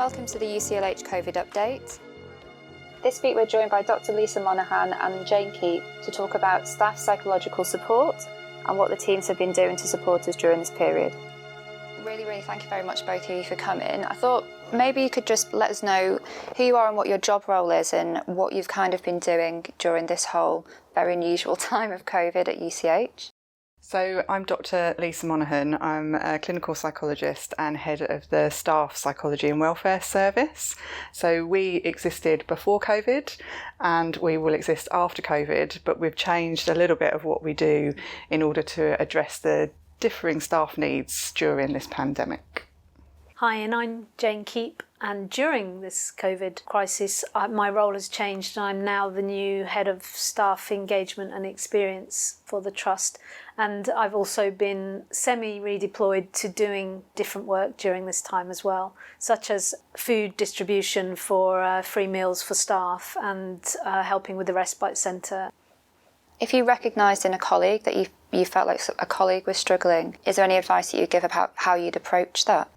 welcome to the UCLH COVID update. This week we're joined by Dr Lisa Monaghan and Jane Keep to talk about staff psychological support and what the teams have been doing to support us during this period. Really thank you very much both of you for coming. I thought maybe you could just let us know who you are and what your job role is and what you've kind of been doing during this whole very unusual time of COVID at UCH. So I'm Dr Lisa Monaghan. I'm a clinical psychologist and head of the Staff Psychology and Welfare Service. So we existed before COVID and we will exist after COVID, but we've changed a little bit of what we do in order to address the differing staff needs during this pandemic. Hi, and I'm Jane Keep, and during this COVID crisis my role has changed and I'm now the new head of staff engagement and experience for the Trust, and I've also been semi-redeployed to doing different work during this time as well, such as food distribution for free meals for staff and helping with the respite centre. If you recognised in a colleague that you felt like a colleague was struggling, is there any advice that you'd give about how you'd approach that?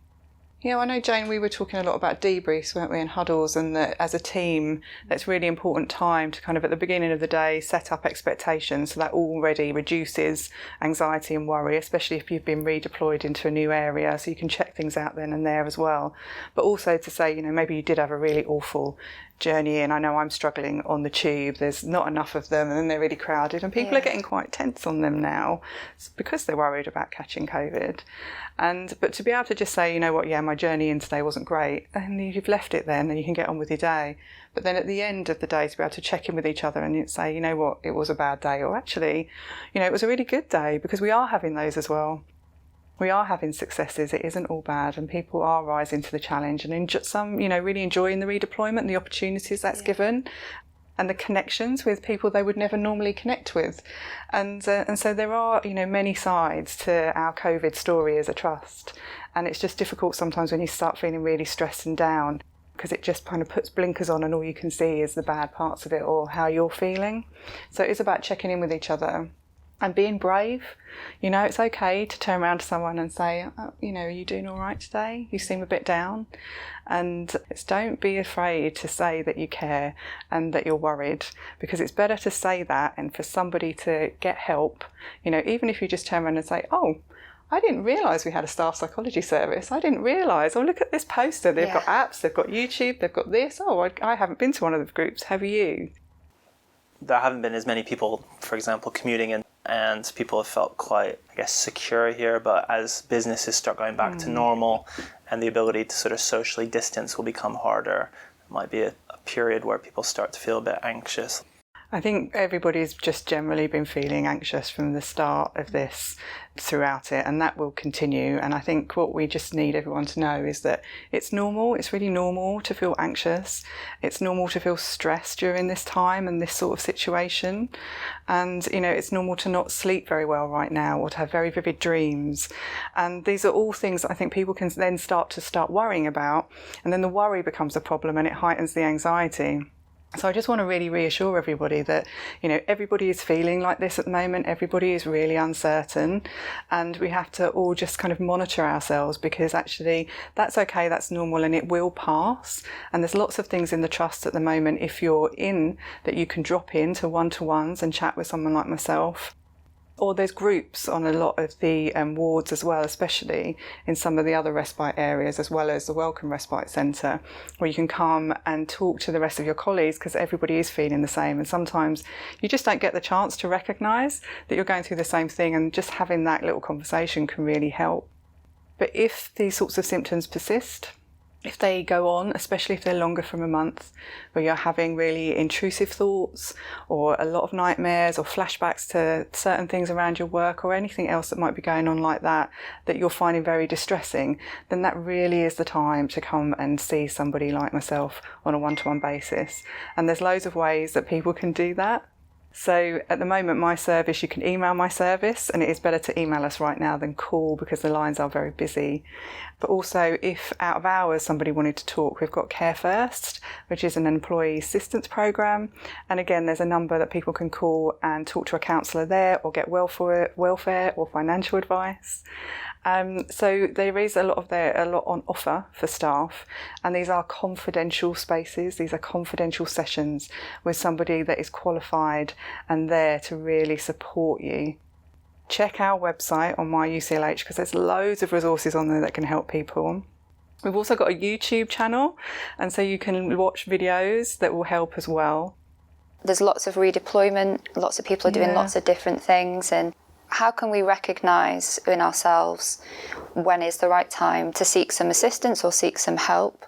Yeah, I know, Jane, we were talking a lot about debriefs, weren't we, and huddles, and that as a team, that's really important time to kind of at the beginning of the day set up expectations, so that already reduces anxiety and worry, especially if you've been redeployed into a new area, so you can check things out then and there as well. But also to say, maybe you did have a really awful journey in. I know I'm struggling on the tube, there's not enough of them and then they're really crowded and people are getting quite tense on them now because they're worried about catching COVID. But to be able to just say, my journey in today wasn't great, and you've left it then and you can get on with your day. But then at the end of the day to be able to check in with each other and say, it was a bad day, or actually, it was a really good day, because we are having those as well. We are having successes, it isn't all bad, and people are rising to the challenge and some, really enjoying the redeployment and the opportunities that's given and the connections with people they would never normally connect with. And so there are, many sides to our COVID story as a trust, and it's just difficult sometimes when you start feeling really stressed and down, because it just kind of puts blinkers on and all you can see is the bad parts of it or how you're feeling. So it's about checking in with each other and being brave. It's okay to turn around to someone and say, are you doing all right today? You seem a bit down. And don't be afraid to say that you care and that you're worried, because it's better to say that and for somebody to get help. Even if you just turn around and say, oh, I didn't realise we had a staff psychology service. I didn't realise. Oh, look at this poster. They've got apps, they've got YouTube, they've got this. Oh, I haven't been to one of the groups. Have you? There haven't been as many people, for example, commuting in, and people have felt quite, secure here. But as businesses start going back to normal and the ability to sort of socially distance will become harder, it might be a period where people start to feel a bit anxious. I think everybody's just generally been feeling anxious from the start of this throughout it, and that will continue. And I think what we just need everyone to know is that it's normal, it's really normal to feel anxious. It's normal to feel stressed during this time and this sort of situation. And, it's normal to not sleep very well right now or to have very vivid dreams. And these are all things that I think people can then start worrying about. And then the worry becomes a problem and it heightens the anxiety. So I just want to really reassure everybody that, everybody is feeling like this at the moment. Everybody is really uncertain, and we have to all just kind of monitor ourselves, because actually that's okay, that's normal, and it will pass. And there's lots of things in the trust at the moment, if you're in, that you can drop into one-to-ones and chat with someone like myself. Or there's groups on a lot of the wards as well, especially in some of the other respite areas, as well as the Welcome Respite Centre, where you can come and talk to the rest of your colleagues, because everybody is feeling the same. And sometimes you just don't get the chance to recognise that you're going through the same thing, and just having that little conversation can really help. But if these sorts of symptoms persist, if they go on, especially if they're longer from a month, where you're having really intrusive thoughts or a lot of nightmares or flashbacks to certain things around your work or anything else that might be going on like that you're finding very distressing, then that really is the time to come and see somebody like myself on a one-to-one basis. And there's loads of ways that people can do that. So at the moment, my service, you can email my service, and it is better to email us right now than call, because the lines are very busy. But also, if out of hours somebody wanted to talk, we've got Care First, which is an employee assistance programme. And again, there's a number that people can call and talk to a counsellor there, or get welfare or financial advice. So there is a lot on offer for staff, and these are confidential spaces. These are confidential sessions with somebody that is qualified and there to really support you. Check our website on MyUCLH because there's loads of resources on there that can help people. We've also got a YouTube channel, and so you can watch videos that will help as well. There's lots of redeployment, lots of people are doing lots of different things, and how can we recognise in ourselves when is the right time to seek some assistance or seek some help?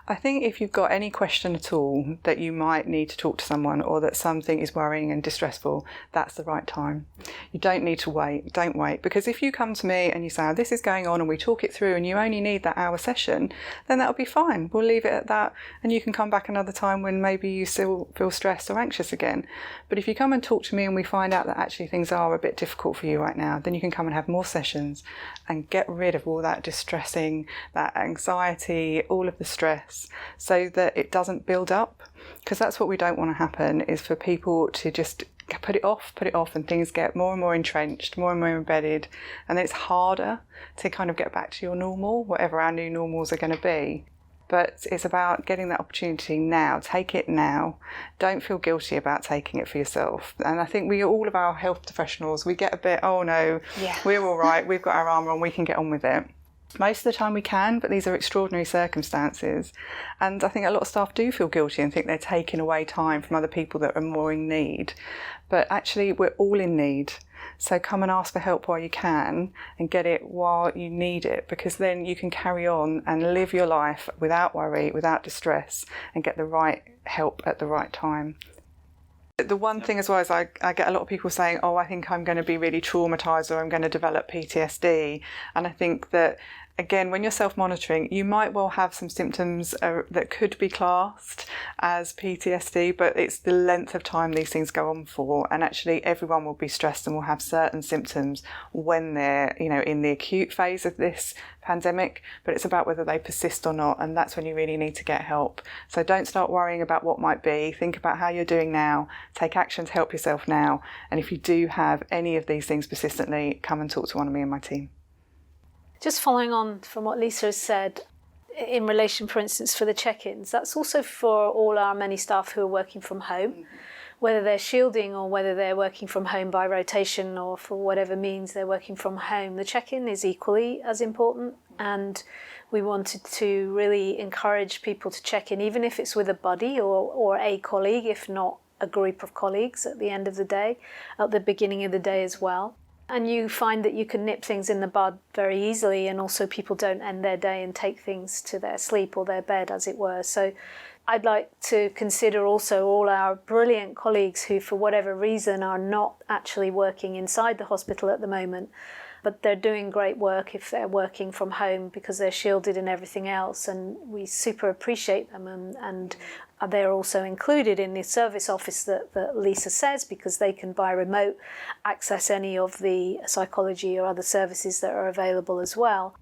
I think if you've got any question at all that you might need to talk to someone or that something is worrying and distressful, that's the right time. You don't need to wait. Don't wait. Because if you come to me and you say, oh, this is going on, and we talk it through and you only need that hour session, then that'll be fine. We'll leave it at that, and you can come back another time when maybe you still feel stressed or anxious again. But if you come and talk to me and we find out that actually things are a bit difficult for you right now, then you can come and have more sessions and get rid of all that distressing, that anxiety, all of the stress, so that it doesn't build up, because that's what we don't want to happen, is for people to just put it off, and things get more and more entrenched, more and more embedded, and then it's harder to kind of get back to your normal, whatever our new normals are going to be. But it's about getting that opportunity now. Take it now. Don't feel guilty about taking it for yourself. And I think all of our health professionals, we get a bit, oh no, we're all right, we've got our armour on, we can get on with it. Most of the time we can, but these are extraordinary circumstances. And I think a lot of staff do feel guilty and think they're taking away time from other people that are more in need. But actually, we're all in need. So come and ask for help while you can, and get it while you need it, because then you can carry on and live your life without worry, without distress, and get the right help at the right time. The one thing as well is I get a lot of people saying, oh, I think I'm going to be really traumatised, or I'm going to develop PTSD. And I think that, again, when you're self-monitoring, you might well have some symptoms that could be classed as PTSD, but it's the length of time these things go on for. And actually, everyone will be stressed and will have certain symptoms when they're, in the acute phase of this pandemic, but it's about whether they persist or not, and that's when you really need to get help. So don't start worrying about what might be. Think about how you're doing now. Take action to help yourself now. And if you do have any of these things persistently, come and talk to one of me and my team. Just following on from what Lisa has said, in relation, for instance, for the check-ins, that's also for all our many staff who are working from home, whether they're shielding or whether they're working from home by rotation or for whatever means they're working from home. The check-in is equally as important, and we wanted to really encourage people to check in, even if it's with a buddy or a colleague, if not a group of colleagues at the end of the day, at the beginning of the day as well. And you find that you can nip things in the bud very easily, and also people don't end their day and take things to their sleep or their bed, as it were. So I'd like to consider also all our brilliant colleagues who, for whatever reason, are not actually working inside the hospital at the moment, but they're doing great work if they're working from home because they're shielded and everything else, and we super appreciate them, and they're also included in the service office that Lisa says, because they can by remote access any of the psychology or other services that are available as well.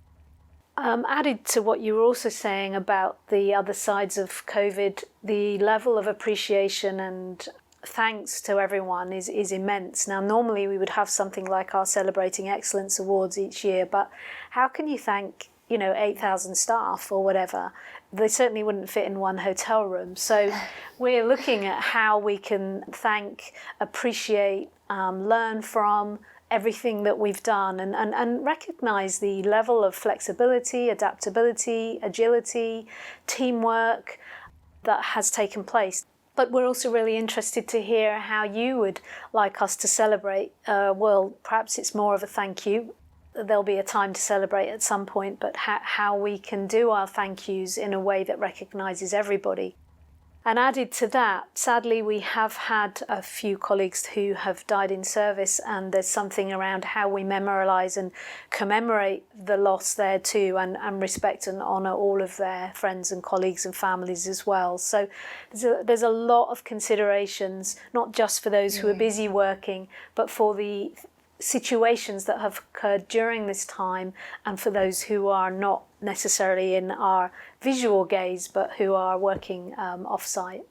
Added to what you were also saying about the other sides of COVID, the level of appreciation and thanks to everyone is immense. Now, normally we would have something like our Celebrating Excellence Awards each year, but how can you thank 8,000 staff or whatever? They certainly wouldn't fit in one hotel room. So we're looking at how we can thank, appreciate, learn from everything that we've done, and recognise the level of flexibility, adaptability, agility, teamwork that has taken place. But we're also really interested to hear how you would like us to celebrate. Well, perhaps it's more of a thank you. There'll be a time to celebrate at some point, but how we can do our thank yous in a way that recognises everybody. And added to that, sadly, we have had a few colleagues who have died in service, and there's something around how we memorialise and commemorate the loss there too, and respect and honour all of their friends and colleagues and families as well. So there's a lot of considerations, not just for those who are busy working, but for the situations that have occurred during this time, and for those who are not necessarily in our visual gaze but who are working off-site.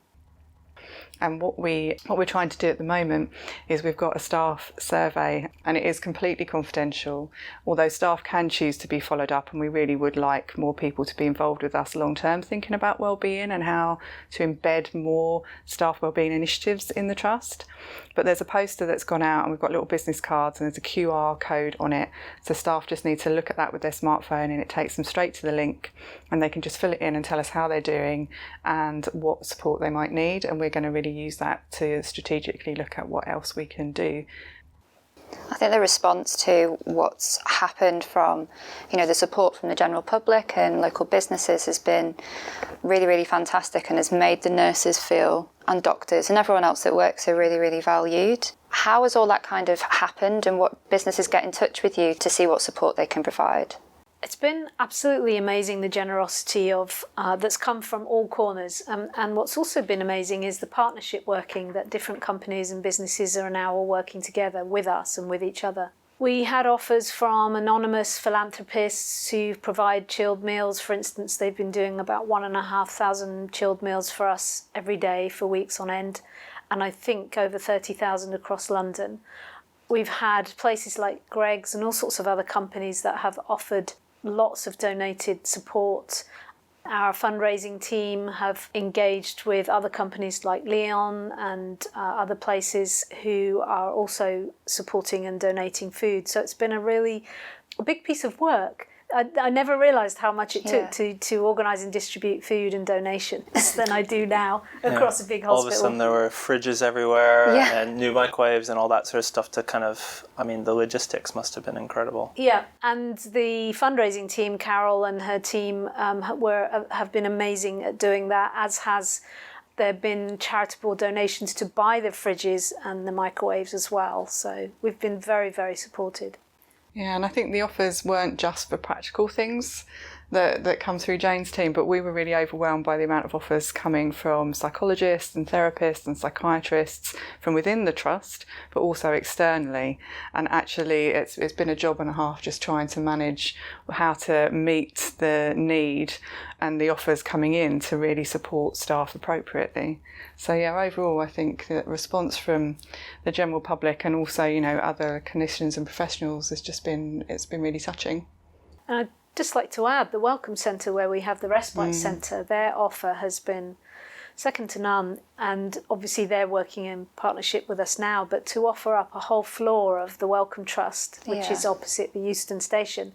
And what we're trying to do at the moment is we've got a staff survey, and it is completely confidential, although staff can choose to be followed up, and we really would like more people to be involved with us long term, thinking about wellbeing and how to embed more staff wellbeing initiatives in the trust. But there's a poster that's gone out, and we've got little business cards, and there's a QR code on it, so staff just need to look at that with their smartphone, and it takes them straight to the link, and they can just fill it in and tell us how they're doing and what support they might need, and we're going to really use that to strategically look at what else we can do. I think the response to what's happened from, the support from the general public and local businesses has been really, really fantastic, and has made the nurses feel, and doctors and everyone else that works, are really, really valued. How has all that kind of happened, and what businesses get in touch with you to see what support they can provide? It's been absolutely amazing, the generosity of that's come from all corners. And what's also been amazing is the partnership working, that different companies and businesses are now all working together with us and with each other. We had offers from anonymous philanthropists who provide chilled meals. For instance, they've been doing about 1,500 chilled meals for us every day for weeks on end, and I think over 30,000 across London. We've had places like Greggs and all sorts of other companies that have offered lots of donated support. Our fundraising team have engaged with other companies like Leon and other places who are also supporting and donating food. So it's been a big piece of work. I never realised how much it took to organise and distribute food and donations than I do now across a big hospital. All of a sudden there were fridges everywhere and new microwaves and all that sort of stuff to the logistics must have been incredible. Yeah, and the fundraising team, Carol and her team, have been amazing at doing that, as has there been charitable donations to buy the fridges and the microwaves as well. So we've been very, very supported. Yeah, and I think the offers weren't just for practical things that come through Jane's team, but we were really overwhelmed by the amount of offers coming from psychologists and therapists and psychiatrists from within the trust, but also externally. And actually it's been a job and a half just trying to manage how to meet the need and the offers coming in to really support staff appropriately. So overall I think the response from the general public and also, other clinicians and professionals it's been really touching. I'd just like to add the Welcome Centre, where we have the Respite Centre, their offer has been second to none, and obviously they're working in partnership with us now, but to offer up a whole floor of the Welcome Trust, which is opposite the Euston Station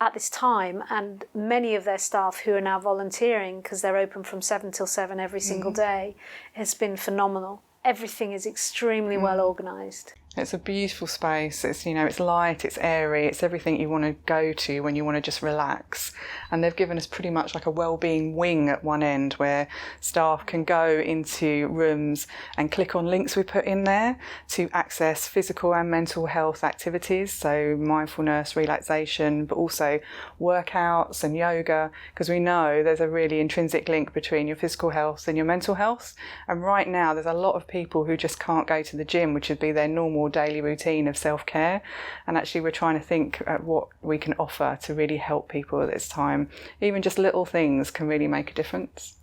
at this time, and many of their staff who are now volunteering, because they're open from 7 till 7 every single day, has been phenomenal. Everything is extremely well organised. It's a beautiful space. It's it's light, it's airy, it's everything you want to go to when you want to just relax. And they've given us pretty much like a wellbeing wing at one end where staff can go into rooms and click on links we put in there to access physical and mental health activities, so mindfulness, relaxation, but also workouts and yoga, because we know there's a really intrinsic link between your physical health and your mental health. And right now there's a lot of people who just can't go to the gym, which would be their normal daily routine of self-care, and actually we're trying to think at what we can offer to really help people at this time. Even just little things can really make a difference.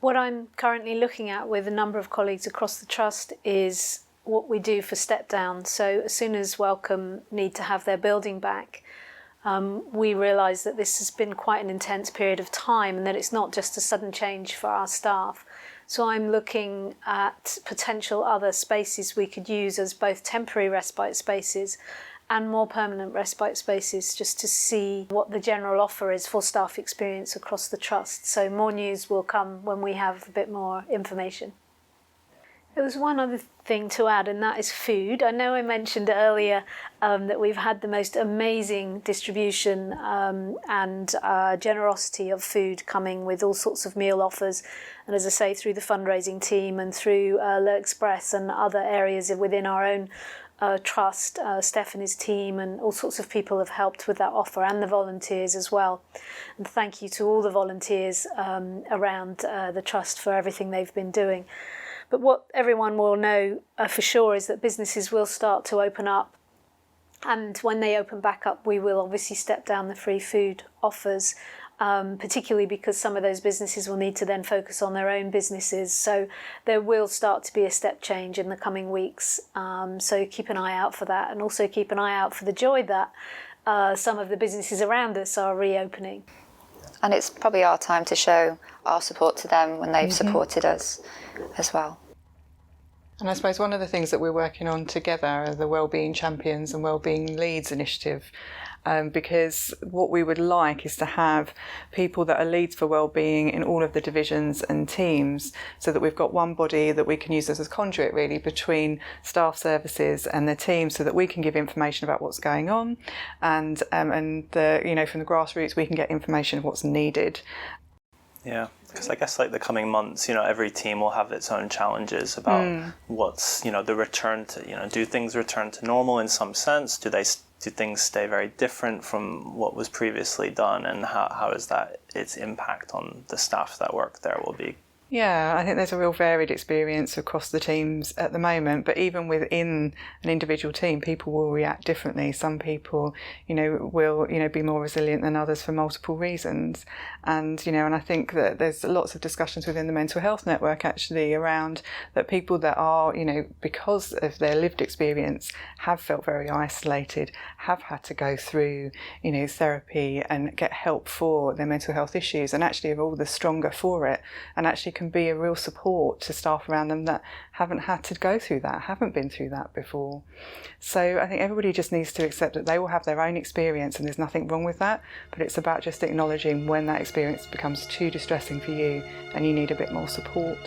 What I'm currently looking at with a number of colleagues across the trust is what we do for step down. So as soon as Welcome need to have their building back, we realise that this has been quite an intense period of time, and that it's not just a sudden change for our staff. So I'm looking at potential other spaces we could use as both temporary respite spaces and more permanent respite spaces, just to see what the general offer is for staff experience across the trust. So more news will come when we have a bit more information. There was one other thing to add, and that is food. I know I mentioned earlier that we've had the most amazing distribution and generosity of food coming with all sorts of meal offers. And as I say, through the fundraising team and through Le Express and other areas within our own trust, Steph and his team and all sorts of people have helped with that offer, and the volunteers as well. And thank you to all the volunteers around the trust for everything they've been doing. But what everyone will know for sure is that businesses will start to open up. And when they open back up, we will obviously step down the free food offers. particularly because some of those businesses will need to then focus on their own businesses. So there will start to be a step change in the coming weeks. So keep an eye out for that, and also keep an eye out for the joy that some of the businesses around us are reopening. And it's probably our time to show our support to them when they've supported us as well. And I suppose one of the things that we're working on together are the Wellbeing Champions and Wellbeing Leads initiative, because what we would like is to have people that are leads for wellbeing in all of the divisions and teams, so that we've got one body that we can use as a conduit really between staff services and the team, so that we can give information about what's going on, and the, you know, from the grassroots we can get information of what's needed. Yeah, because I guess like the coming months, you know, every team will have its own challenges about what's, you know, the return to, you know, do things return to normal in some sense? Do things stay very different from what was previously done? And how is that, its impact on the staff that work there will be? Yeah, I think there's a real varied experience across the teams at the moment, but even within an individual team, people will react differently. Some people, you know, will, you know, be more resilient than others for multiple reasons. And, you know, and I think that there's lots of discussions within the mental health network actually around that people that are, you know, because of their lived experience, have felt very isolated, have had to go through, you know, therapy and get help for their mental health issues, and actually are all the stronger for it, and actually can be a real support to staff around them that haven't had to go through that, haven't been through that before. So I think everybody just needs to accept that they will have their own experience, and there's nothing wrong with that, but it's about just acknowledging when that experience becomes too distressing for you and you need a bit more support.